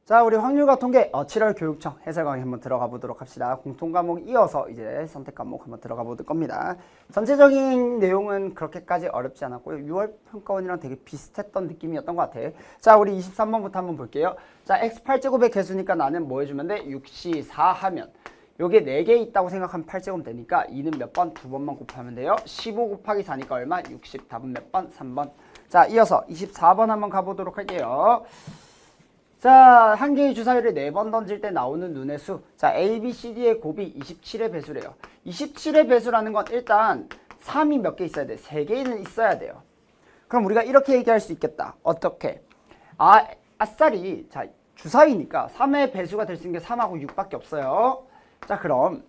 자, 우리 확률과 통계 7월 교육청 해설 강의 한번 들어가 보도록 합시다. 공통 과목 이어서 이제 선택 과목 한번 들어가 볼 겁니다. 전체적인 내용은 그렇게까지 어렵지 않았고요. 6월 평가원이랑 되게 비슷했던 느낌이었던 것 같아. 자, 우리 23번부터 한번 볼게요. 자, x8제곱의 개수니까 나는 뭐 해주면 돼? 6시 4 하면 요게 4개 있다고 생각하면 8제곱 되니까 2는 몇 번? 2번만 곱하면 돼요. 15 곱하기 4니까 얼마? 60. 답은 몇 번? 3번. 자, 이어서 24번 한번 가보도록 할게요. 자, 한 개의 주사위를 4번 던질 때 나오는 눈의 수. 자, A, B, C, D의 곱이 27의 배수래요. 27의 배수라는 건 일단 3이 몇 개 있어야 돼? 3개는 있어야 돼요. 그럼 우리가 이렇게 얘기할 수 있겠다. 어떻게? 아싸리. 자, 주사위니까 3의 배수가 될 수 있는 게 3하고 6밖에 없어요. 자, 그럼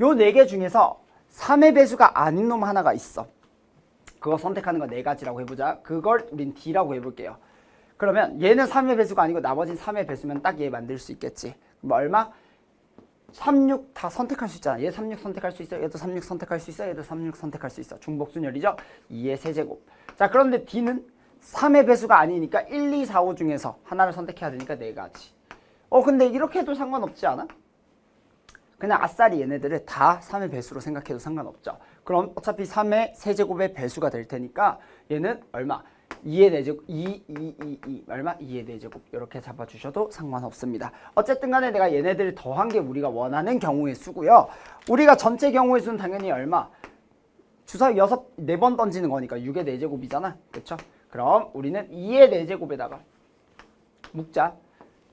요 4개 중에서 3의 배수가 아닌 놈 하나가 있어. 그거 선택하는 거 4가지라고 해보자. 그걸 우린 D라고 해볼게요. 그러면 얘는 3의 배수가 아니고 나머지는 3의 배수면 딱 얘 만들 수 있겠지. 그럼 얼마? 3, 6 다 선택할 수 있잖아. 얘 3, 6 선택할 수 있어. 얘도 3, 6 선택할 수 있어. 얘도 3, 6 선택할 수 있어. 중복순열이죠. 2의 세제곱. 자, 그런데 D는 3의 배수가 아니니까 1, 2, 4, 5 중에서 하나를 선택해야 되니까 4가지. 근데 이렇게 해도 상관없지 않아? 그냥 아싸리 얘네들을 다 3의 배수로 생각해도 상관없죠. 그럼 어차피 3의 세제곱의 배수가 될 테니까 얘는 얼마? 2의 4제곱, 2 얼마? 2의 4제곱 이렇게 잡아주셔도 상관없습니다. 어쨌든 간에 내가 얘네들을 더한 게 우리가 원하는 경우의 수고요. 우리가 전체 경우의 수는 당연히 얼마? 주사위 4번 던지는 거니까 6의 4제곱이잖아. 그쵸? 그럼 우리는 2의 4제곱에다가 묶자.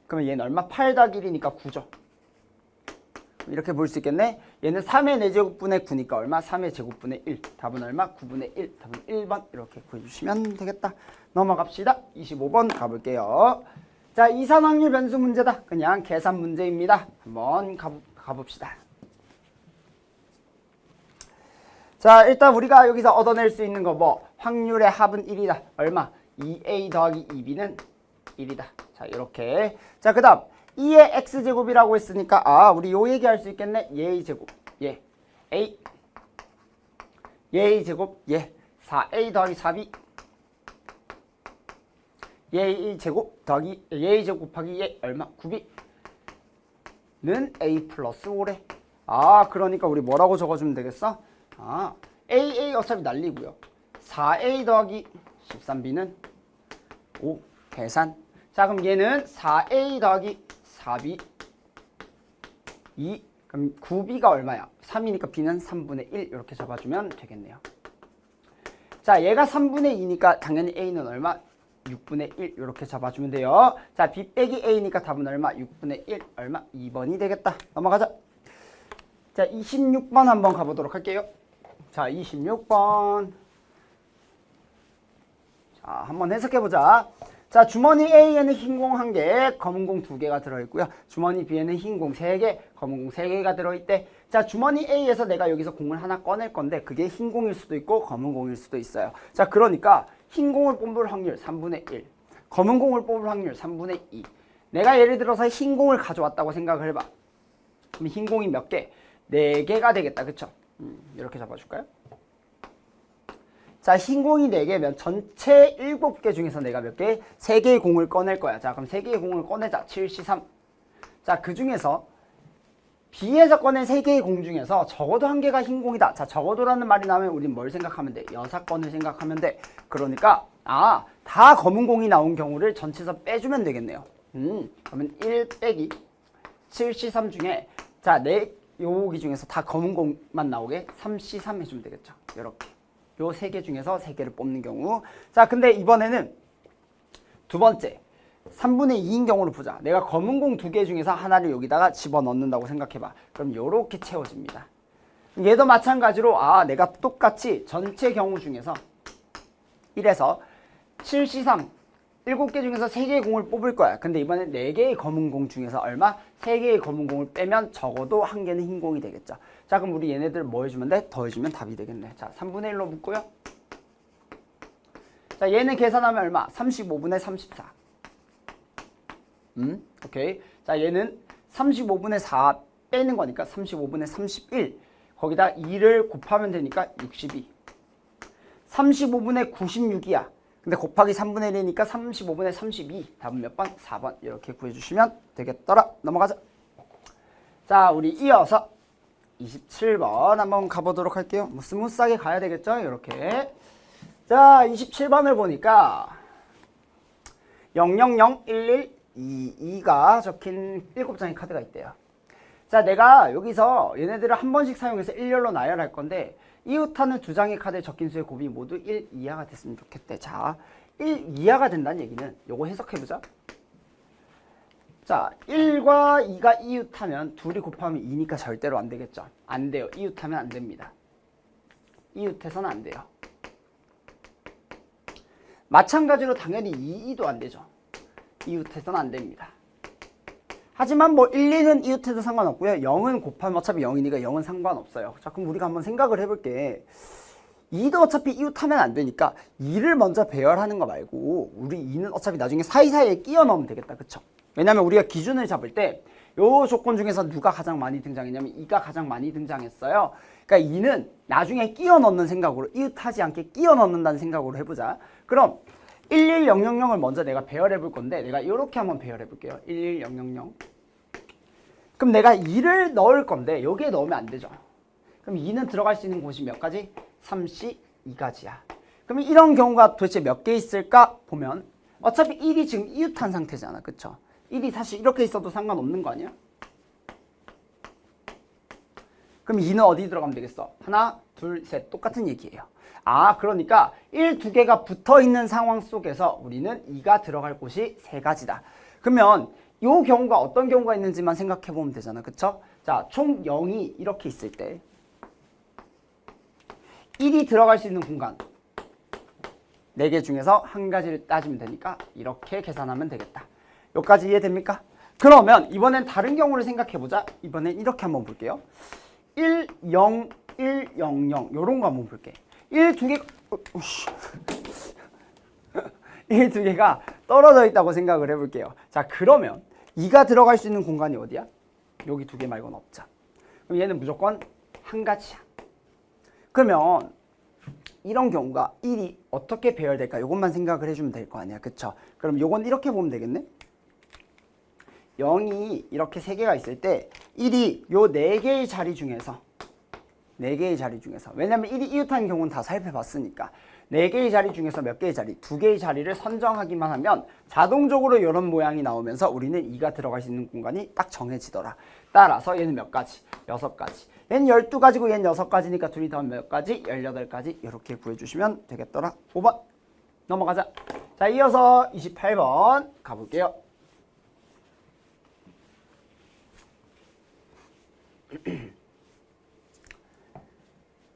그러면 얘는 얼마? 8 더하기 1이니까 9죠. 이렇게 볼 수 있겠네. 얘는 3의 4제곱분의 9니까 얼마? 3의 제곱분의 1. 답은 얼마? 9분의 1. 답은 1번. 이렇게 구해주시면 되겠다. 넘어갑시다. 25번 가볼게요. 자, 이산확률 변수 문제다. 그냥 계산 문제입니다. 한번 가봅시다. 자, 일단 우리가 여기서 얻어낼 수 있는 거 뭐? 확률의 합은 1이다. 얼마? 2a 더하기 2b는 1이다. 자, 이렇게. 자, 그 다음 2의 x제곱이라고 했으니까 우리 요 얘기할 수 있겠네. 얘의 제곱 얘 a 얘의 제곱 얘 4a 더하기 4b 얘의 제곱 더하기 얘의 제곱 곱하기 얘 얼마? 9b는 a 플러스 5래. 그러니까 우리 뭐라고 적어주면 되겠어? a 어차피 날리고요. 4a 더하기 13b는 5 계산. 자, 그럼 얘는 4a 더하기 4b 2 그럼 9b가 얼마야? 3이니까 b는 3분의 1 이렇게 잡아주면 되겠네요. 자, 얘가 3분의 2니까 당연히 a는 얼마? 6분의 1 이렇게 잡아주면 돼요. 자, b 빼기 a니까 답은 얼마? 6분의 1 얼마? 2번이 되겠다. 넘어가자. 자, 26번 한번 가보도록 할게요. 자, 26번. 자, 한번 해석해보자. 자, 주머니 A에는 흰 공 1개, 검은 공 2개가 들어있고요. 주머니 B에는 흰 공 3개, 검은 공 3개가 들어있대. 자, 주머니 A에서 내가 여기서 공을 하나 꺼낼 건데 그게 흰 공일 수도 있고 검은 공일 수도 있어요. 자, 그러니까 흰 공을 뽑을 확률 3분의 1, 검은 공을 뽑을 확률 3분의 2. 내가 예를 들어서 흰 공을 가져왔다고 생각을 해봐. 그럼 흰 공이 몇 개? 4개가 되겠다. 그쵸? 이렇게 잡아줄까요? 자, 흰 공이 4개면 전체 7개 중에서 내가 몇 개? 3개의 공을 꺼낼 거야. 자, 그럼 3개의 공을 꺼내자. 7C3. 자, 그 중에서 B에서 꺼낸 3개의 공 중에서 적어도 1개가 흰 공이다. 자, 적어도라는 말이 나오면 우린 뭘 생각하면 돼? 여사건을 생각하면 돼. 그러니까 다 검은 공이 나온 경우를 전체에서 빼주면 되겠네요. 그러면 1 빼기 7C3 중에 자, 여기 중에서 다 검은 공만 나오게 3C3 해주면 되겠죠. 이렇게. 요 3개 중에서 3개를 뽑는 경우. 자, 근데 이번에는 두 번째 3분의 2인 경우를 보자. 내가 검은 공 2개 중에서 하나를 여기다가 집어넣는다고 생각해봐. 그럼 요렇게 채워집니다. 얘도 마찬가지로 내가 똑같이 전체 경우 중에서 1에서 7C3 7개 중에서 3개의 공을 뽑을 거야. 근데 이번엔 4개의 검은 공 중에서 얼마? 3개의 검은 공을 빼면 적어도 1개는 흰 공이 되겠죠. 자, 그럼 우리 얘네들 뭐 해주면 돼? 더해주면 답이 되겠네. 자, 3분의 1로 묶고요. 자, 얘는 계산하면 얼마? 35분의 34. 오케이. 자, 얘는 35분의 4 빼는 거니까 35분의 31. 거기다 2를 곱하면 되니까 62. 35분의 96이야. 근데 곱하기 3분의 1이니까 35분의 32. 답은 몇 번? 4번. 이렇게 구해주시면 되겠더라. 넘어가자. 자, 우리 이어서 27번 한번 가보도록 할게요. 뭐 스무스하게 가야 되겠죠? 이렇게. 자, 27번을 보니까 0001122가 적힌 7장의 카드가 있대요. 자, 내가 여기서 얘네들을 한 번씩 사용해서 일렬로 나열할 건데 이웃하는 두 장의 카드에 적힌 수의 곱이 모두 1 이하가 됐으면 좋겠대. 자, 1 이하가 된다는 얘기는 요거 해석해보자. 자, 1과 2가 이웃하면 둘이 곱하면 2니까 절대로 안 되겠죠. 안 돼요. 이웃하면 안 됩니다. 이웃해서는 안 돼요. 마찬가지로 당연히 2도 안 되죠. 이웃해서는 안 됩니다. 하지만 뭐 1, 2는 이웃해도 상관없고요. 0은 곱하면 어차피 0이니까 0은 상관없어요. 자, 그럼 우리가 한번 생각을 해볼게. 2도 어차피 이웃하면 안 되니까 2를 먼저 배열하는 거 말고 우리 2는 어차피 나중에 사이사이에 끼워 넣으면 되겠다. 그쵸? 왜냐면 우리가 기준을 잡을 때 요 조건 중에서 누가 가장 많이 등장했냐면 2가 가장 많이 등장했어요. 그러니까 2는 나중에 끼워 넣는 생각으로 이웃하지 않게 끼워 넣는다는 생각으로 해보자. 그럼 11000을 먼저 내가 배열해 볼 건데 내가 이렇게 한번 배열해 볼게요. 11000. 그럼 내가 2를 넣을 건데 여기에 넣으면 안 되죠. 그럼 2는 들어갈 수 있는 곳이 몇 가지? 32가지야. 그럼 이런 경우가 도대체 몇 개 있을까? 보면 어차피 1이 지금 이웃한 상태잖아. 그쵸? 1이 사실 이렇게 있어도 상관없는 거 아니야? 그럼 2는 어디 들어가면 되겠어? 하나, 둘, 셋. 똑같은 얘기예요. 아, 그러니까 1, 2개가 붙어있는 상황 속에서 우리는 2가 들어갈 곳이 3가지다. 그러면 이 경우가 어떤 경우가 있는지만 생각해 보면 되잖아. 그쵸? 자, 총 0이 이렇게 있을 때 1이 들어갈 수 있는 공간 4개 중에서 한 가지를 따지면 되니까 이렇게 계산하면 되겠다. 여기까지 이해됩니까? 그러면 이번엔 다른 경우를 생각해 보자. 이번엔 이렇게 한번 볼게요. 1, 0, 1, 0, 0 요런 거 한번 볼게. 1, 2개 1, 2개가 떨어져 있다고 생각을 해볼게요. 자, 그러면 2가 들어갈 수 있는 공간이 어디야? 여기 2개 말고는 없죠. 그럼 얘는 무조건 한 가지야. 그러면 이런 경우가 1이 어떻게 배열될까? 이것만 생각을 해주면 될 거 아니야. 그쵸? 그럼 요건 이렇게 보면 되겠네? 0이 이렇게 3개가 있을 때 1이 요 4개의 자리 중에서 4개의 자리 중에서 왜냐면 1이 이웃하는 경우는 다 살펴봤으니까 4개의 자리 중에서 몇 개의 자리? 2개의 자리를 선정하기만 하면 자동적으로 이런 모양이 나오면서 우리는 2가 들어갈 수 있는 공간이 딱 정해지더라. 따라서 얘는 몇 가지? 6가지. 얘는 12가지고 얘는 6가지니까 둘이 더하면 몇 가지? 18가지. 이렇게 구해주시면 되겠더라. 5번 넘어가자. 자, 이어서 28번 가볼게요.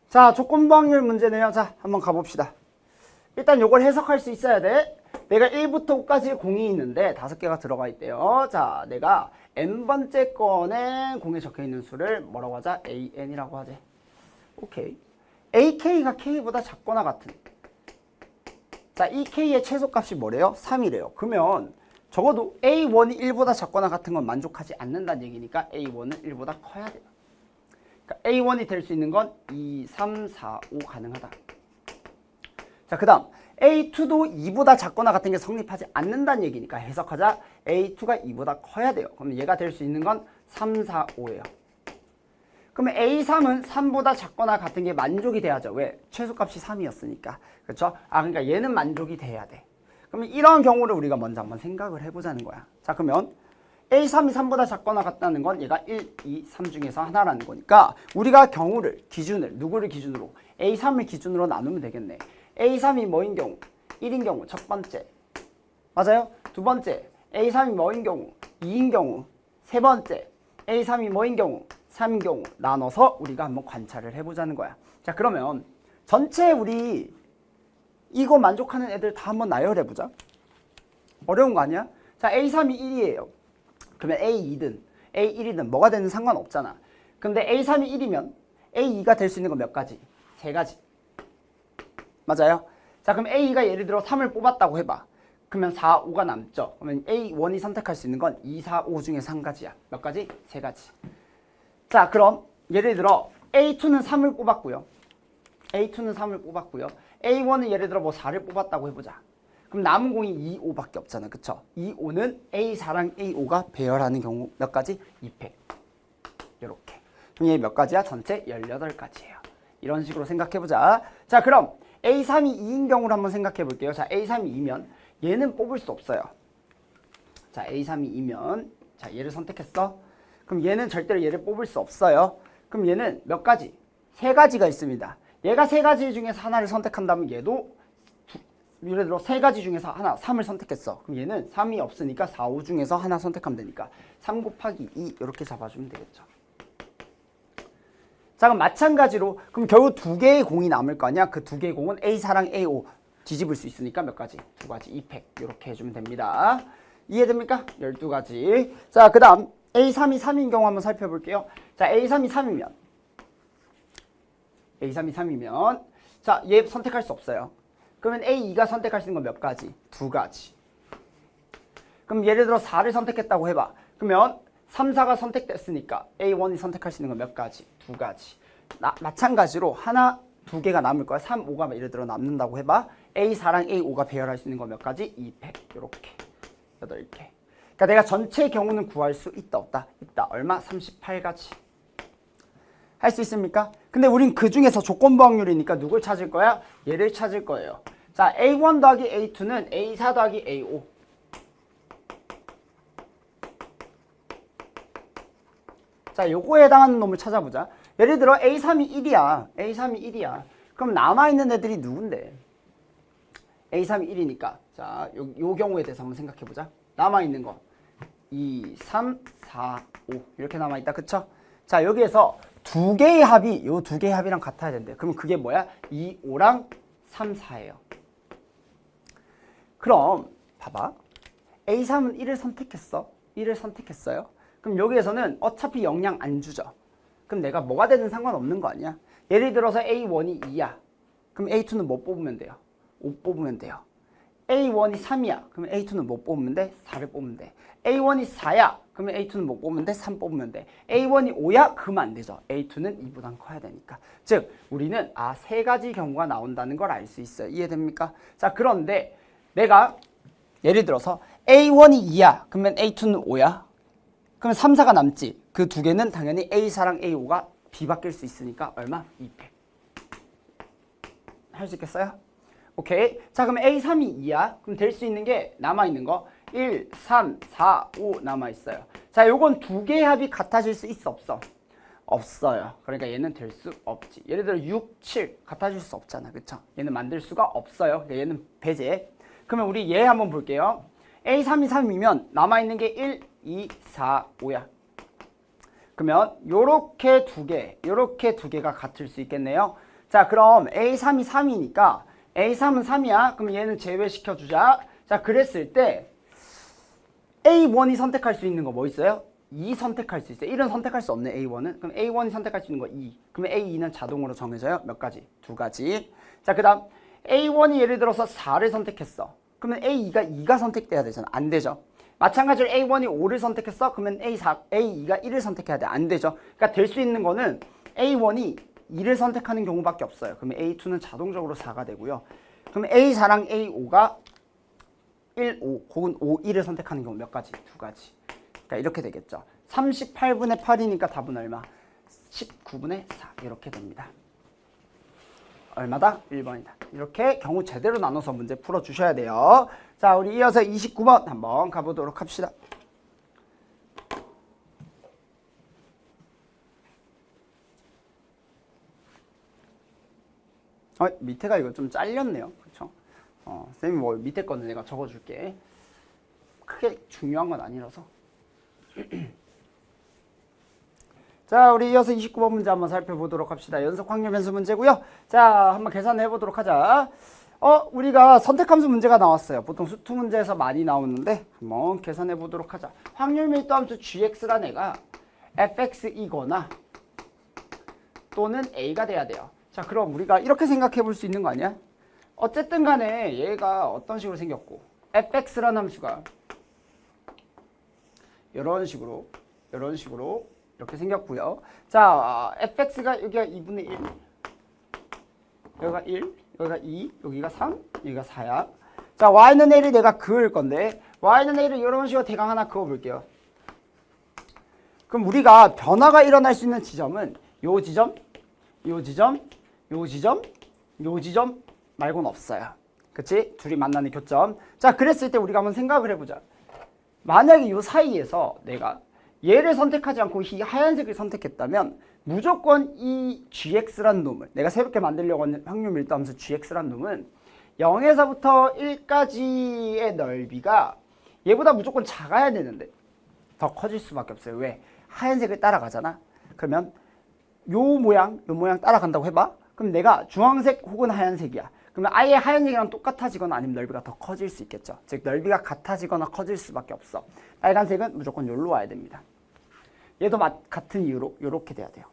자, 조건부 확률 문제네요. 자, 한번 가봅시다. 일단 요걸 해석할 수 있어야 돼. 내가 1부터 5까지 공이 있는데 5개가 들어가 있대요. 자, 내가 n번째 건에 공에 적혀있는 수를 뭐라고 하자? an이라고 하지. 오케이. ak가 k보다 작거나 같은. 자, 이 k의 최소값이 뭐래요? 3이래요. 그러면 적어도 a1이 1보다 작거나 같은 건 만족하지 않는다는 얘기니까 a1은 1보다 커야 돼요. 그러니까 a1이 될 수 있는 건 2, 3, 4, 5 가능하다. 자, 그 다음 a2도 2보다 작거나 같은 게 성립하지 않는다는 얘기니까 해석하자. a2가 2보다 커야 돼요. 그러면 얘가 될 수 있는 건 3, 4, 5예요. 그러면 a3은 3보다 작거나 같은 게 만족이 돼야죠. 왜? 최소값이 3이었으니까. 그렇죠? 아, 그러니까 얘는 만족이 돼야 돼. 그러면 이런 경우를 우리가 먼저 한번 생각을 해보자는 거야. 자, 그러면 a3이 3보다 작거나 같다는 건 얘가 1, 2, 3 중에서 하나라는 거니까 우리가 경우를, 기준을, 누구를 기준으로? a3을 기준으로 나누면 되겠네. a3이 뭐인 경우? 1인 경우 첫 번째. 맞아요? 두 번째. a3이 뭐인 경우? 2인 경우. 세 번째. a3이 뭐인 경우? 3인 경우. 나눠서 우리가 한번 관찰을 해보자는 거야. 자, 그러면 전체 우리 이거 만족하는 애들 다 한번 나열해보자. 어려운 거 아니야? 자, a3이 1이에요. 그러면 a2든 a1이든 뭐가 되는 상관없잖아. 근데 a3이 1이면 a2가 될 수 있는 건 몇 가지? 3가지. 맞아요? 자, 그럼 a가 예를 들어 3을 뽑았다고 해봐. 그러면 4, 5가 남죠. 그러면 a1이 선택할 수 있는 건 2, 4, 5 중에서 한 가지야. 몇 가지? 3가지. 자, 그럼 예를 들어 a2는 3을 뽑았고요. a2는 3을 뽑았고요. a1은 예를 들어 뭐 4를 뽑았다고 해보자. 그럼 남은 공이 2, 5밖에 없잖아. 그쵸? 2, 5는 A4랑 A5가 배열하는 경우 몇 가지? 2팩. 이렇게. 그럼 얘 몇 가지야? 전체 18가지예요. 이런 식으로 생각해보자. 자, 그럼 A3이 2인 경우를 한번 생각해볼게요. 자, A3이 2면 얘는 뽑을 수 없어요. 자, A3이 2면 자, 얘를 선택했어. 그럼 얘는 절대로 얘를 뽑을 수 없어요. 그럼 얘는 몇 가지? 3가지가 있습니다. 얘가 3가지 중에서 하나를 선택한다면 얘도 예를 들어 3가지 중에서 하나 3을 선택했어. 그럼 얘는 3이 없으니까 4, 5 중에서 하나 선택하면 되니까 3 곱하기 2 이렇게 잡아주면 되겠죠. 자, 그럼 마찬가지로 그럼 결국 2개의 공이 남을 거 아니야. 그 2개의 공은 A4랑 A5 뒤집을 수 있으니까 몇 가지? 2가지 2팩 이렇게 해주면 됩니다. 이해됩니까? 12가지. 자, 그 다음 A3이 3인 경우 한번 살펴볼게요. 자, A3이 3이면 자, 얘 선택할 수 없어요. 그러면 A2가 선택할 수 있는 건 몇 가지? 2가지. 그럼 예를 들어 4를 선택했다고 해봐. 그러면 3, 4가 선택됐으니까 A1이 선택할 수 있는 건 몇 가지? 2가지. 마찬가지로 하나, 2개가 남을 거야. 3, 5가 예를 들어 남는다고 해봐. A4랑 A5가 배열할 수 있는 건 몇 가지? 2팩. 이렇게. 8개. 그러니까 내가 전체 경우는 구할 수 있다 없다? 있다. 얼마? 38가지. 할 수 있습니까? 근데 우린 그 중에서 조건부 확률이니까 누굴 찾을 거야? 얘를 찾을 거예요. 자, A1 더하기 A2는 A4 더하기 A5. 자, 요거에 해당하는 놈을 찾아보자. 예를 들어 A3이 1이야. A3이 1이야. 그럼 남아있는 애들이 누군데? A3이 1이니까. 자, 요 경우에 대해서 한번 생각해보자. 남아있는 거. 2, 3, 4, 5. 이렇게 남아있다. 그쵸? 자, 여기에서 2개의 합이 요 2개의 합이랑 같아야 된대. 그럼 그게 뭐야? 2, 5랑 3, 4예요. 그럼 봐봐. A3은 1을 선택했어. 1을 선택했어요. 그럼 여기에서는 어차피 영향 안 주죠. 그럼 내가 뭐가 되든 상관없는 거 아니야? 예를 들어서 A1이 2야. 그럼 A2는 뭐 뽑으면 돼요? 5 뽑으면 돼요. A1이 3이야. 그러면 A2는 뭐 뽑으면 돼? 4를 뽑으면 돼. A1이 4야. 그러면 A2는 뭐 뽑으면 돼? 3 뽑으면 돼. A1이 5야? 그러면 안 되죠. A2는 2보단 커야 되니까. 즉 우리는 3가지 경우가 나온다는 걸 알 수 있어요. 이해됩니까? 자, 그런데 내가 예를 들어서 A1이 2야. 그러면 A2는 5야. 그러면 3, 4가 남지. 그 2개는 당연히 A4랑 A5가 뒤바뀔 수 있으니까 얼마? 2팩. 할 수 있겠어요? 오케이. 자, 그럼 A3이 2야. 그럼 될 수 있는 게 남아있는 거 1, 3, 4, 5 남아있어요. 자, 요건 2개의 합이 같아질 수 있어 없어? 없어요. 그러니까 얘는 될 수 없지. 예를 들어 6, 7 같아질 수 없잖아. 그쵸? 얘는 만들 수가 없어요. 그러니까 얘는 배제. 그러면 우리 얘 한번 볼게요. A3이 3이면 남아있는 게 1, 2, 4, 5야. 그러면 요렇게 2개가 같을 수 있겠네요. 자, 그럼 A3이 3이니까 A3은 3이야. 그럼 얘는 제외시켜주자. 자, 그랬을 때 A1이 선택할 수 있는 거 뭐 있어요? 2 선택할 수 있어요. 1은 선택할 수 없네, A1은. 그럼 A1이 선택할 수 있는 거 2. 그러면 A2는 자동으로 정해져요. 몇 가지? 2가지. 자, 그 다음 A1이 예를 들어서 4를 선택했어. 그러면 A2가 선택돼야 되잖아. 안 되죠. 마찬가지로 A1이 5를 선택했어. 그러면 A2가 1을 선택해야 돼. 안 되죠. 그러니까 될 수 있는 거는 A1이 2를 선택하는 경우밖에 없어요. 그러면 A2는 자동적으로 4가 되고요. 그러면 A4랑 A5가 1, 5 혹은 5, 1을 선택하는 경우 몇 가지? 2가지. 그러니까 이렇게 되겠죠. 38분의 8이니까 답은 얼마? 19분의 4 이렇게 됩니다. 얼마다? 1번이다. 이렇게 경우 제대로 나눠서 문제 풀어주셔야 돼요. 자, 우리 이어서 29번 한번 가보도록 합시다. 밑에가 이거 좀 잘렸네요. 그렇죠? 쌤이 뭐 밑에 거는 내가 적어줄게. 크게 중요한 건 아니라서. 자, 우리 이어서 29번 문제 한번 살펴보도록 합시다. 연속 확률 변수 문제고요. 자, 한번 계산해 보도록 하자. 우리가 선택함수 문제가 나왔어요. 보통 수투 문제에서 많이 나오는데 한번 계산해 보도록 하자. 확률 밀도함수 gx란 애가 fx이거나 또는 a가 돼야 돼요. 자, 그럼 우리가 이렇게 생각해 볼 수 있는 거 아니야? 어쨌든 간에 얘가 어떤 식으로 생겼고 fx라는 함수가 이런 식으로 이렇게 생겼고요. 자, fx가 여기가 2분의 1, 여기가 1, 여기가 2, 여기가 3, 여기가 4야. 자, y는 a를 내가 그을 건데 y는 a를 이런 식으로 대강 하나 그어볼게요. 그럼 우리가 변화가 일어날 수 있는 지점은 요 지점, 요 지점, 요 지점, 요 지점 말고는 없어요. 그치? 둘이 만나는 교점. 자, 그랬을 때 우리가 한번 생각을 해보자. 만약에 요 사이에서 내가 얘를 선택하지 않고 이 하얀색을 선택했다면 무조건 이 gx란 놈을 내가 새롭게 만들려고 하는 확률 밀도함수 gx란 놈은 0에서부터 1까지의 넓이가 얘보다 무조건 작아야 되는데 더 커질 수밖에 없어요. 왜? 하얀색을 따라가잖아. 그러면 요 모양 따라간다고 해봐. 그럼 내가 주황색 혹은 하얀색이야. 그러면 아예 하얀색이랑 똑같아지거나 아니면 넓이가 더 커질 수 있겠죠. 즉 넓이가 같아지거나 커질 수밖에 없어. 빨간색은 무조건 여기로 와야 됩니다. 얘도 같은 이유로 이렇게 돼야 돼요.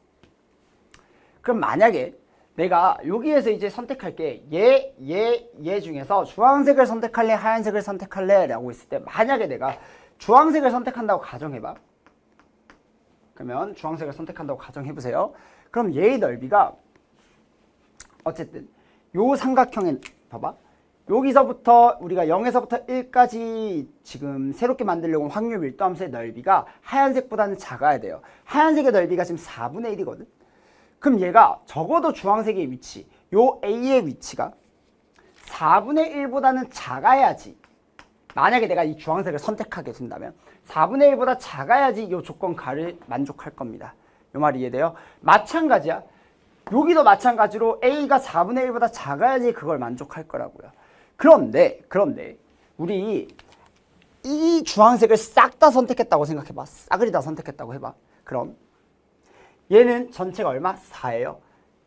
그럼 만약에 내가 여기에서 이제 선택할게 얘 중에서 주황색을 선택할래 하얀색을 선택할래 라고 했을 때 만약에 내가 주황색을 선택한다고 가정해봐. 그러면 주황색을 선택한다고 가정해보세요. 그럼 얘의 넓이가 어쨌든 요 삼각형에 봐봐. 여기서부터 우리가 0에서부터 1까지 지금 새롭게 만들려고 확률 밀도함수의 넓이가 하얀색보다는 작아야 돼요. 하얀색의 넓이가 지금 4분의 1이거든. 그럼 얘가 적어도 주황색의 위치, 요 A의 위치가 4분의 1보다는 작아야지. 만약에 내가 이 주황색을 선택하게 된다면 4분의 1보다 작아야지 이 조건 가를 만족할 겁니다. 이 말 이해돼요? 마찬가지야. 여기도 마찬가지로 A가 4분의 1보다 작아야지 그걸 만족할 거라고요. 그런데 우리 이 주황색을 싹 다 선택했다고 생각해봐. 싸그리 다 선택했다고 해봐. 그럼 얘는 전체가 얼마? 4예요.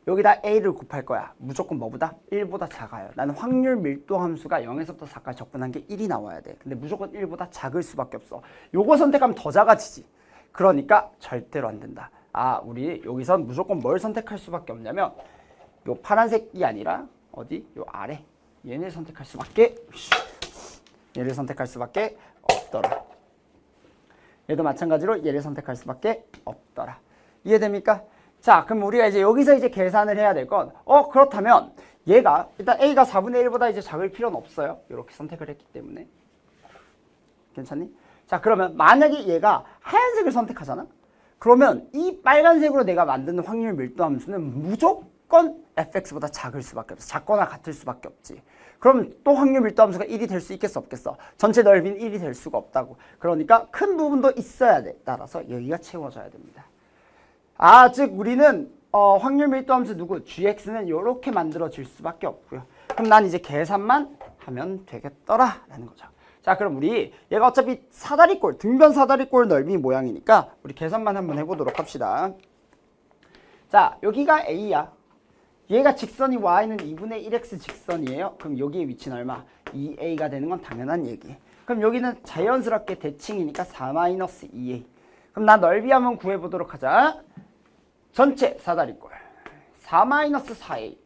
여기다 A를 곱할 거야. 무조건 뭐보다? 1보다 작아요. 나는 확률 밀도 함수가 0에서부터 4까지 적분한 게 1이 나와야 돼. 근데 무조건 1보다 작을 수밖에 없어. 요거 선택하면 더 작아지지. 그러니까 절대로 안 된다. 아, 우리 여기선 무조건 뭘 선택할 수밖에 없냐면 요 파란색이 아니라 어디? 요 아래. 얘를 선택할 수밖에 없더라. 얘도 마찬가지로 얘를 선택할 수밖에 없더라. 이해됩니까? 자, 그럼 우리가 이제 여기서 이제 계산을 해야 될 건 그렇다면 얘가 일단 A가 4분의 1보다 이제 작을 필요는 없어요. 이렇게 선택을 했기 때문에. 괜찮니? 자, 그러면 만약에 얘가 하얀색을 선택하잖아? 그러면 이 빨간색으로 내가 만드는 확률 밀도 함수는 무조건 fx보다 작을 수밖에 없어. 작거나 같을 수밖에 없지. 그럼 또 확률 밀도 함수가 1이 될 수 있겠어 없겠어? 전체 넓이는 1이 될 수가 없다고. 그러니까 큰 부분도 있어야 돼. 따라서 여기가 채워져야 됩니다. 아, 즉 우리는 확률 밀도 함수 누구? gx는 이렇게 만들어질 수밖에 없고요. 그럼 난 이제 계산만 하면 되겠더라 라는 거죠. 자, 그럼 우리 얘가 어차피 사다리꼴, 등변 사다리꼴 넓이 모양이니까 우리 계산만 한번 해보도록 합시다. 자, 여기가 A야. 얘가 직선이 Y는 2분의 1x 직선이에요. 그럼 여기의 위치는 얼마? 2A가 되는 건 당연한 얘기. 그럼 여기는 자연스럽게 대칭이니까 4-2A. 그럼 나 넓이 한번 구해보도록 하자. 전체 사다리꼴 4-4A.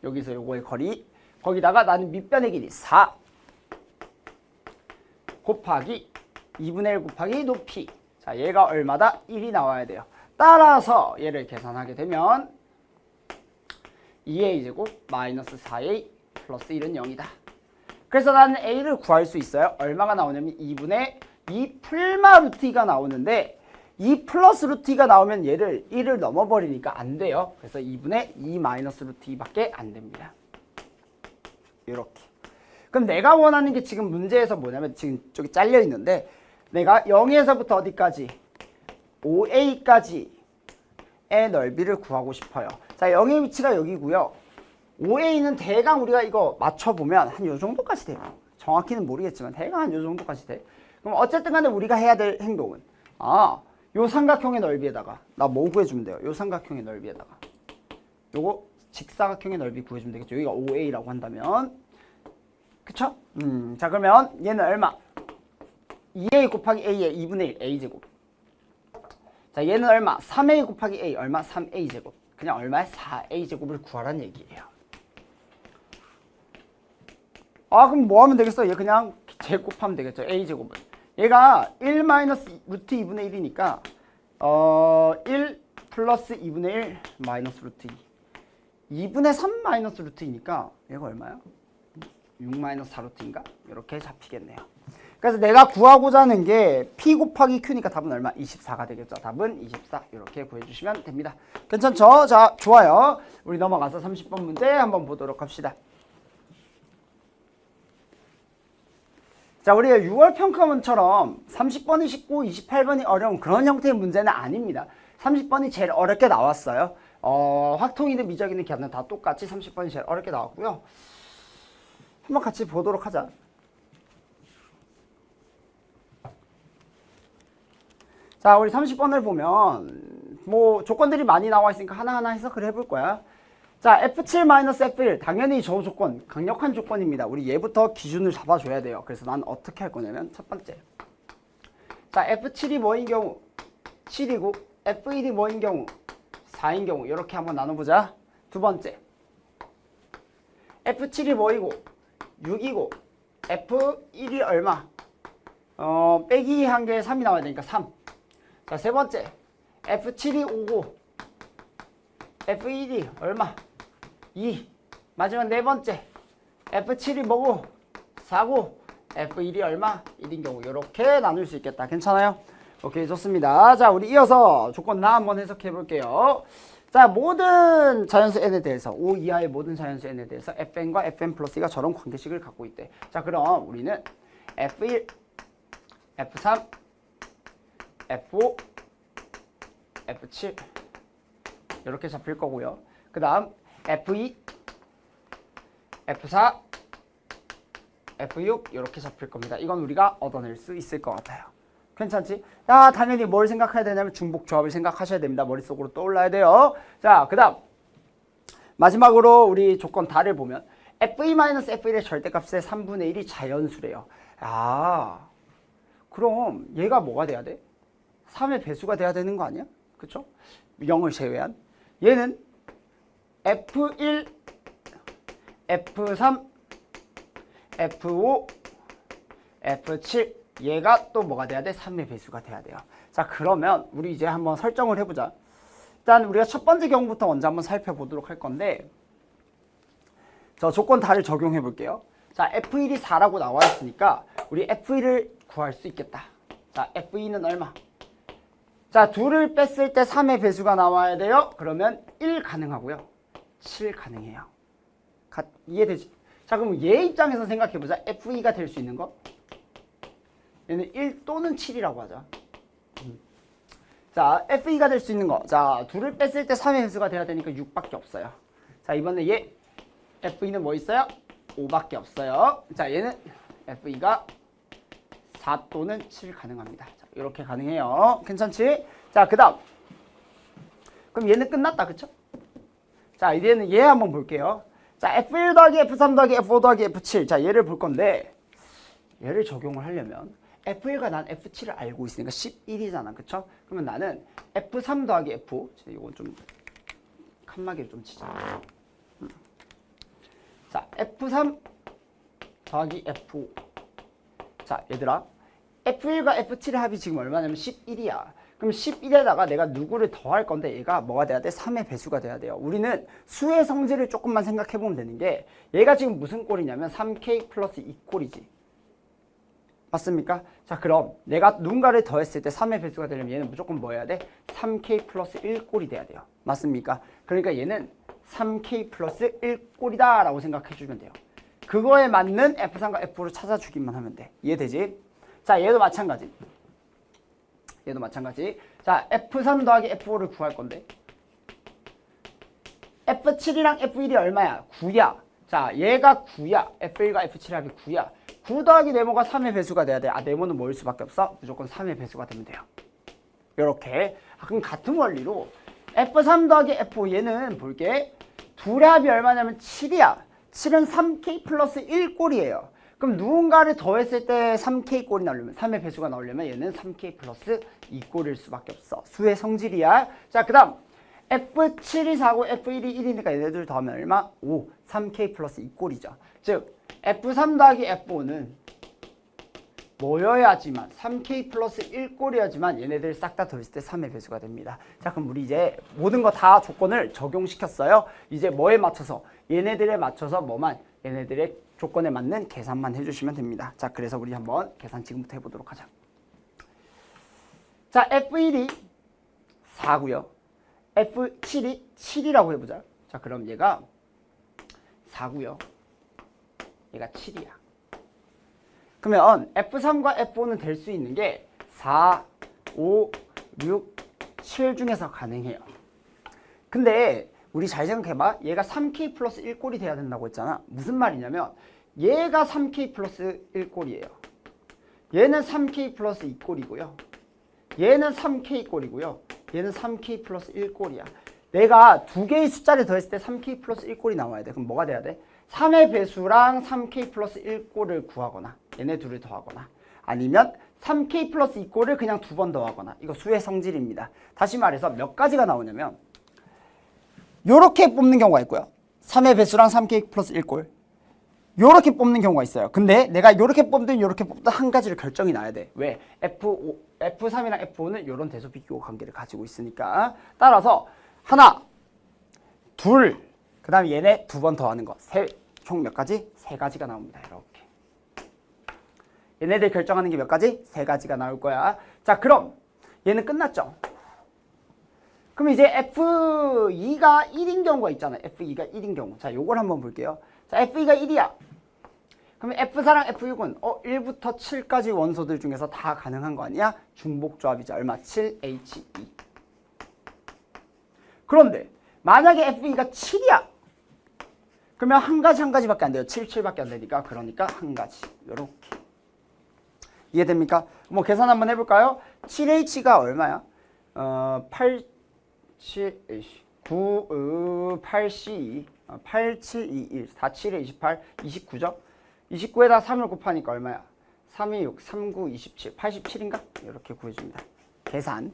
여기서 요거의 거리. 거기다가 나는 밑변의 길이 4 곱하기 2분의 1 곱하기 높이. 자, 얘가 얼마다? 1이 나와야 돼요. 따라서 얘를 계산하게 되면 2a제곱 마이너스 4a 플러스 1은 0이다. 그래서 나는 a를 구할 수 있어요. 얼마가 나오냐면 2분의 2 풀마 루트 2가 나오는데 2 플러스 루트 2가 나오면 얘를 1을 넘어버리니까 안 돼요. 그래서 2분의 2 마이너스 루트 2밖에 안 됩니다. 이렇게. 그럼 내가 원하는 게 지금 문제에서 뭐냐면 지금 저기 잘려 있는데 내가 0에서부터 어디까지? 5a까지의 넓이를 구하고 싶어요. 자, 0의 위치가 여기고요. 5a는 대강 우리가 이거 맞춰보면 한 요 정도까지 돼요. 정확히는 모르겠지만 대강 한 요 정도까지 돼. 그럼 어쨌든 간에 우리가 해야 될 행동은 요 삼각형의 넓이에다가 나 뭐 구해주면 돼요? 요 삼각형의 넓이에다가 요거 직사각형의 넓이 구해주면 되겠죠. 여기가 5a라고 한다면 그쵸? 자, 그러면 얘는 얼마? 2a 곱하기 a의 2분의 1 a제곱. 자, 얘는 얼마? 3a 곱하기 a 얼마? 3a제곱. 그냥 얼마에? 4a제곱을 구하라는 얘기예요. 아, 그럼 뭐 하면 되겠어? 얘 그냥 제곱하면 되겠죠. a제곱은. 얘가 1 마이너스 루트 2분의 1이니까 1 플러스 2분의 1 마이너스 루트 2. 2분의 3 마이너스 루트 2니까 얘가 얼마야? 6-4루트인가? 이렇게 잡히겠네요. 그래서 내가 구하고자 하는 게 P 곱하기 Q니까 답은 얼마? 24가 되겠죠. 답은 24 이렇게 구해주시면 됩니다. 괜찮죠? 자, 좋아요. 우리 넘어가서 30번 문제 한번 보도록 합시다. 자, 우리가 6월 평가원처럼 30번이 쉽고 28번이 어려운 그런 형태의 문제는 아닙니다. 30번이 제일 어렵게 나왔어요. 확통이든 미적이든 걔는 다 똑같이 30번이 제일 어렵게 나왔고요. 한번 같이 보도록 하자. 자, 우리 30번을 보면 뭐 조건들이 많이 나와 있으니까 하나하나 해석을 해볼 거야. 자, F7-F1 당연히 저 조건 강력한 조건입니다. 우리 얘부터 기준을 잡아줘야 돼요. 그래서 난 어떻게 할 거냐면 첫 번째, 자, F7이 뭐인 경우 7이고 F1이 뭐인 경우 4인 경우 이렇게 한번 나눠보자. 두 번째, F7이 뭐이고 6이고 F1이 얼마? 빼기 한 개 3이 나와야 되니까 3. 자, 세 번째, F7이 5고 F1이 얼마? 2. 마지막 네 번째, F7이 뭐고? 4고 F1이 얼마? 1인 경우 이렇게 나눌 수 있겠다. 괜찮아요? 오케이, 좋습니다. 자, 우리 이어서 조건 나 한번 해석해 볼게요. 자, 모든 자연수 n에 대해서 5 이하의 모든 자연수 n에 대해서 fn과 fn 플러스 2가 저런 관계식을 갖고 있대. 자, 그럼 우리는 f1, f3, f5, f7 이렇게 잡힐 거고요. 그 다음 f2, f4, f6 이렇게 잡힐 겁니다. 이건 우리가 얻어낼 수 있을 것 같아요. 괜찮지? 야, 당연히 뭘 생각해야 되냐면 중복조합을 생각하셔야 됩니다. 머릿속으로 떠올라야 돼요. 자, 그 다음 마지막으로 우리 조건 다를 보면 f2-f1의 절대값의 3분의 1이 자연수래요. 아, 그럼 얘가 뭐가 돼야 돼? 3의 배수가 돼야 되는 거 아니야? 그쵸? 0을 제외한. 얘는 f1, f3, f5, f7 얘가 또 뭐가 돼야 돼? 3의 배수가 돼야 돼요. 자, 그러면 우리 이제 한번 설정을 해보자. 일단 우리가 첫 번째 경우부터 먼저 한번 살펴보도록 할 건데, 저 조건 다를 적용해 볼게요. 자, F1이 4라고 나와 있으니까 우리 F1을 구할 수 있겠다. 자, F2는 얼마? 자, 2를 뺐을 때 3의 배수가 나와야 돼요. 그러면 1 가능하고요. 7 가능해요. 이해되지? 자, 그럼 얘 입장에서 생각해 보자. F2가 될 수 있는 거. 얘는 1 또는 7이라고 하자. 자, F2가 될 수 있는 거. 자, 2를 뺐을 때 3의 배수가 돼야 되니까 6밖에 없어요. 자, 이번에 얘 F2는 뭐 있어요? 5밖에 없어요. 자, 얘는 F2가 4 또는 7 가능합니다. 자, 이렇게 가능해요. 괜찮지? 자, 그 다음. 그럼 얘는 끝났다. 그쵸? 자, 이제는 얘 한번 볼게요. 자, F1 더하기 F3 더하기 F5 더하기 F7. 자, 얘를 볼 건데, 얘를 적용을 하려면 F1과 난 F7을 알고 있으니까 11이잖아. 그쵸? 그러면 나는 F3 더하기 F5. 이건 좀 칸막이를 좀 치자. 자, F3 더하기 F5. 자, 얘들아, F1과 F7의 합이 지금 얼마냐면 11이야. 그럼 11에다가 내가 누구를 더할 건데 얘가 뭐가 돼야 돼? 3의 배수가 돼야 돼요. 우리는 수의 성질을 조금만 생각해보면 되는 게, 얘가 지금 무슨 꼴이냐면 3K 플러스 2꼴이지. 맞습니까? 자, 그럼 내가 누군가를 더했을 때 3의 배수가 되려면 얘는 무조건 뭐 해야 돼? 3K 플러스 1꼴이 돼야 돼요. 맞습니까? 그러니까 얘는 3K 플러스 1꼴이다 라고 생각해주면 돼요. 그거에 맞는 F3과 F5를 찾아주기만 하면 돼. 이해되지? 자, 얘도 마찬가지. 얘도 마찬가지. 자, F3 더하기 F5를 구할 건데, F7이랑 F1이 얼마야? 9야. 자, 얘가 9야. F1과 F7의 합이 9야. 9 더하기 네모가 3의 배수가 돼야 돼. 아, 네모는 뭐일 수밖에 없어? 무조건 3의 배수가 되면 돼요. 요렇게. 그럼 같은 원리로 F3 더하기 F5 얘는 볼게. 둘의 합이 얼마냐면 7이야. 7은 3K 플러스 1꼴이에요. 그럼 누군가를 더했을 때 3K 꼴이 나오려면, 3의 배수가 나오려면 얘는 3K 플러스 2꼴일 수밖에 없어. 수의 성질이야. 자, 그 다음 F7이 4고 F1이 1이니까 얘네들 더하면 얼마? 5. 3K 플러스 2꼴이죠. 즉 F3 더하기 F5는 뭐여야지만 3K 플러스 1꼴이어야지만 얘네들 싹 다 더했을 때 3의 배수가 됩니다. 자, 그럼 우리 이제 모든 거 다 조건을 적용시켰어요. 이제 뭐에 맞춰서? 얘네들에 맞춰서 뭐만? 얘네들의 조건에 맞는 계산만 해주시면 됩니다. 자, 그래서 우리 한번 계산 지금부터 해보도록 하자. 자, F1이 4고요. F7이 7이라고 해보자. 자, 그럼 얘가 4고요. 얘가 7이야. 그러면 F3과 F5는 될 수 있는 게 4, 5, 6, 7 중에서 가능해요. 근데 우리 잘 생각해봐. 얘가 3K 플러스 1꼴이 돼야 된다고 했잖아. 무슨 말이냐면 얘가 3K 플러스 1꼴이에요. 얘는 3K 플러스 2꼴이고요. 얘는 3K 꼴이고요. 얘는 3K 플러스 1꼴이야. 내가 두 개의 숫자를 더했을 때 3K 플러스 1꼴이 나와야 돼. 그럼 뭐가 돼야 돼? 3의 배수랑 3K 플러스 1꼴을 구하거나 얘네 둘을 더하거나 아니면 3K 플러스 2꼴을 그냥 두 번 더하거나 이거 수의 성질입니다. 다시 말해서 몇 가지가 나오냐면 요렇게 뽑는 경우가 있고요. 3의 배수랑 3K 플러스 1꼴 요렇게 뽑는 경우가 있어요. 근데 내가 요렇게 뽑든 요렇게 뽑든 한 가지를 결정이 나야 돼. 왜? F3이랑 F5는 요런 대소 비교 관계를 가지고 있으니까. 따라서 하나, 둘, 그 다음에 얘네 두 번 더하는 거. 총 몇 가지? 세 가지가 나옵니다. 이렇게. 얘네들 결정하는 게 몇 가지? 세 가지가 나올 거야. 자, 그럼 얘는 끝났죠? 그럼 이제 F2가 1인 경우가 있잖아요. F2가 1인 경우. 자, 요걸 한번 볼게요. 자, F2가 1이야. 그러면 F4랑 F6은 1부터 7까지 원소들 중에서 다 가능한 거 아니야? 중복조합이죠. 얼마? 7He. 그런데 만약에 F2가 7이야. 그러면 한 가지밖에 안 돼요. 7밖에 안 되니까. 그러니까 한 가지. 요렇게. 이해됩니까? 뭐 계산 한번 해볼까요? 7H가 얼마야? 8, 7, 9, 8, C, 8, 7, 2, 1, 4, 7에 28, 29죠? 29에다 3을 곱하니까 얼마야? 3, 2, 6, 3, 9, 27, 87인가? 이렇게 구해줍니다. 계산.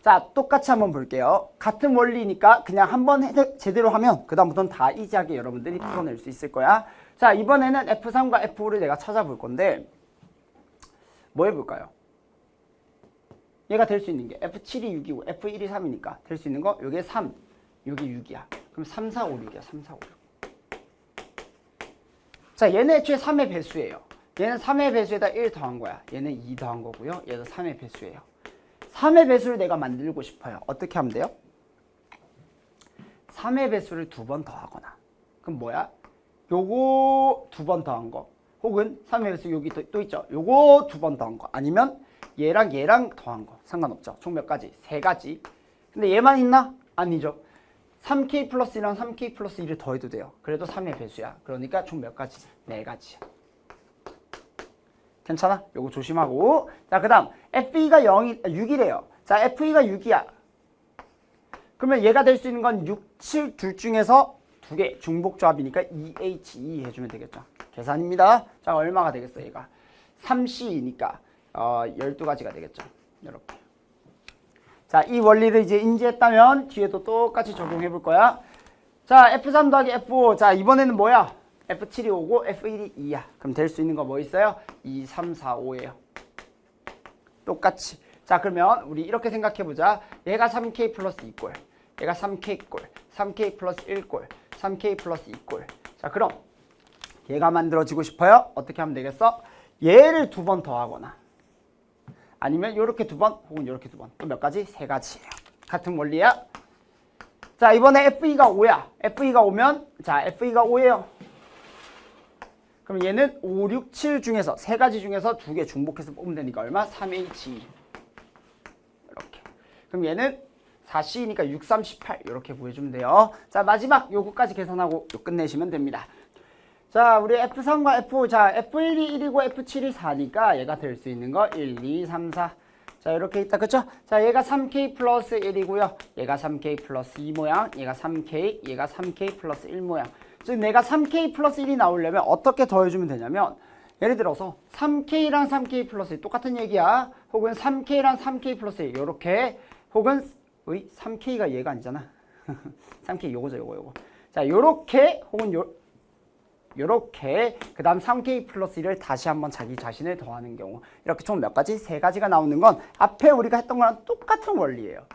자, 똑같이 한번 볼게요. 같은 원리니까 그냥 한번 제대로 하면 그 다음부터는 다 이지하게 여러분들이 풀어낼 수 있을 거야. 자, 이번에는 F3과 F5를 내가 찾아볼 건데 뭐 해볼까요? 얘가 될 수 있는 게 F7이 6이고 F1이 3이니까 될 수 있는 거 요게 3, 요게 6이야. 그럼 3, 4, 5, 6이야. 3, 4, 5, 6. 자, 얘는 애초에 3의 배수예요. 얘는 3의 배수에다 1 더한 거야. 얘는 2 더한 거고요. 얘도 3의 배수예요. 3의 배수를 내가 만들고 싶어요. 어떻게 하면 돼요? 3의 배수를 두 번 더하거나. 그럼 뭐야? 요거 두 번 더한 거. 혹은 3의 배수 여기 또 있죠. 요거 두 번 더한 거. 아니면 얘랑 더한 거. 상관없죠. 총 몇 가지? 세 가지. 근데 얘만 있나? 아니죠. 3K 플러스 1이랑 3K 플러스 1을 더해도 돼요. 그래도 3의 배수야. 그러니까 총 몇 가지? 네 가지야. 괜찮아? 요거 조심하고. 자, 그 다음 F2가 6이래요. 자, F2가 6이야. 그러면 얘가 될 수 있는 건 6, 7 둘 중에서 두 개. 중복조합이니까 2He 해주면 되겠죠. 계산입니다. 자, 얼마가 되겠어 얘가? 3C니까 12가지가 되겠죠. 이렇게. 자, 이 원리를 이제 인지했다면 뒤에도 똑같이 적용해 볼 거야. 자, F3 더하기 F5. 자, 이번에는 뭐야? F7이 5고 F1이 2야. 그럼 될 수 있는 거 뭐 있어요? 2, 3, 4, 5예요. 똑같이. 자, 그러면 우리 이렇게 생각해 보자. 얘가 3K 플러스 2꼴. 얘가 3K 꼴. 3K 플러스 1꼴. 3K 플러스 2꼴. 자, 그럼 얘가 만들어지고 싶어요? 어떻게 하면 되겠어? 얘를 두 번 더하거나 아니면 요렇게 두 번 혹은 요렇게 두 번. 또 몇 가지? 세 가지예요. 같은 원리야. 자, 이번에 F2가 5야. F2가 5면 자, F2가 5예요. 그럼 얘는 5, 6, 7 중에서 세 가지 중에서 두 개 중복해서 뽑으면 되니까 얼마? 3He. 이렇게. 그럼 얘는 4C니까 6, 3, 18 이렇게 구해주면 돼요. 자, 마지막 요거까지 계산하고 끝내시면 됩니다. 자, 우리 F3과 F5. 자, F1이 1이고 F7이 4니까 얘가 될 수 있는 거 1, 2, 3, 4. 자, 이렇게 있다. 그쵸? 자, 얘가 3K 플러스 1이고요. 얘가 3K 플러스 2 모양. 얘가 3K, 얘가 3K 플러스 1 모양. 즉 내가 3K 플러스 1이 나오려면 어떻게 더해주면 되냐면 예를 들어서 3K랑 3K 플러스 1 똑같은 얘기야. 혹은 3K랑 3K 플러스 1 요렇게 혹은 3K가 얘가 아니잖아. 3K 요거죠. 요거. 자, 요렇게 혹은 요렇게 그 다음 3K 플러스 1을 다시 한번 자기 자신을 더하는 경우 이렇게 총 몇 가지? 세 가지가 나오는 건 앞에 우리가 했던 거랑 똑같은 원리예요.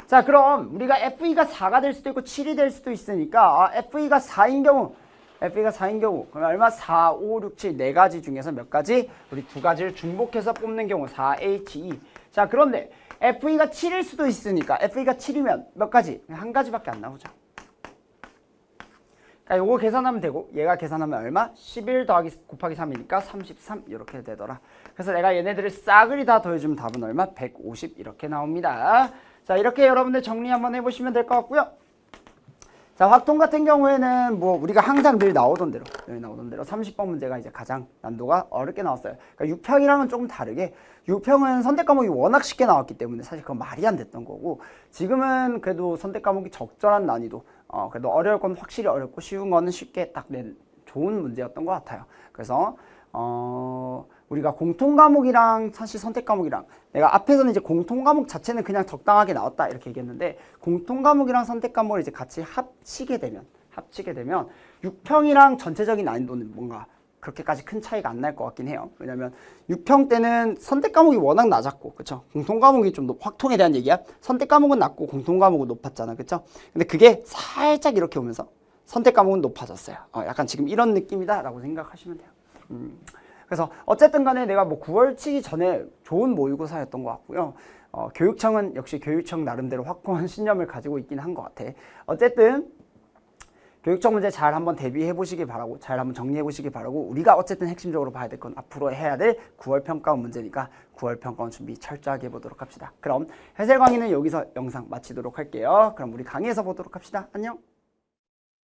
자, 그럼 우리가 F2가 4가 될 수도 있고 7이 될 수도 있으니까 F2가 4인 경우 FE가 4인 경우 그럼 얼마? 4, 5, 6, 7 네 가지 중에서 몇 가지? 우리 두 가지를 중복해서 뽑는 경우 4H2. 자, 그런데 FE가 7일 수도 있으니까 FE가 7이면 몇 가지? 한 가지밖에 안 나오죠. 그러니까 요거 계산하면 되고 얘가 계산하면 얼마? 11 더하기 곱하기 3이니까 33 이렇게 되더라. 그래서 내가 얘네들을 싸그리 다 더해주면 답은 얼마? 150 이렇게 나옵니다. 자, 이렇게 여러분들 정리 한번 해보시면 될 것 같고요. 자, 확통 같은 경우에는 뭐 우리가 항상 늘 나오던 대로 여기 나오던 대로 30번 문제가 이제 가장 난도가 어렵게 나왔어요. 그러니까 6평이랑은 조금 다르게 6평은 선택 과목이 워낙 쉽게 나왔기 때문에 사실 그건 말이 안 됐던 거고 지금은 그래도 선택 과목이 적절한 난이도 그래도 어려울 건 확실히 어렵고 쉬운 거는 쉽게 딱 낸 좋은 문제였던 것 같아요. 그래서 우리가 공통 과목이랑 사실 선택 과목이랑 내가 앞에서는 이제 공통 과목 자체는 그냥 적당하게 나왔다 이렇게 얘기했는데 공통 과목이랑 선택 과목을 이제 같이 합치게 되면 6평이랑 전체적인 난이도는 뭔가 그렇게까지 큰 차이가 안 날 것 같긴 해요. 왜냐면 6평 때는 선택 과목이 워낙 낮았고 그쵸? 공통 과목이 좀 확통에 대한 얘기야. 선택 과목은 낮고 공통 과목은 높았잖아. 그쵸? 근데 그게 살짝 이렇게 오면서 선택 과목은 높아졌어요. 약간 지금 이런 느낌이다 라고 생각하시면 돼요. 그래서 어쨌든 간에 내가 뭐 9월 치기 전에 좋은 모의고사였던 것 같고요. 교육청은 역시 교육청 나름대로 확고한 신념을 가지고 있긴 한 것 같아. 어쨌든 교육청 문제 잘 한번 대비해 보시기 바라고 잘 한번 정리해 보시기 바라고 우리가 어쨌든 핵심적으로 봐야 될 건 앞으로 해야 될 9월 평가원 문제니까 9월 평가원 준비 철저하게 해보도록 합시다. 그럼 해설 강의는 여기서 영상 마치도록 할게요. 그럼 우리 강의에서 보도록 합시다. 안녕.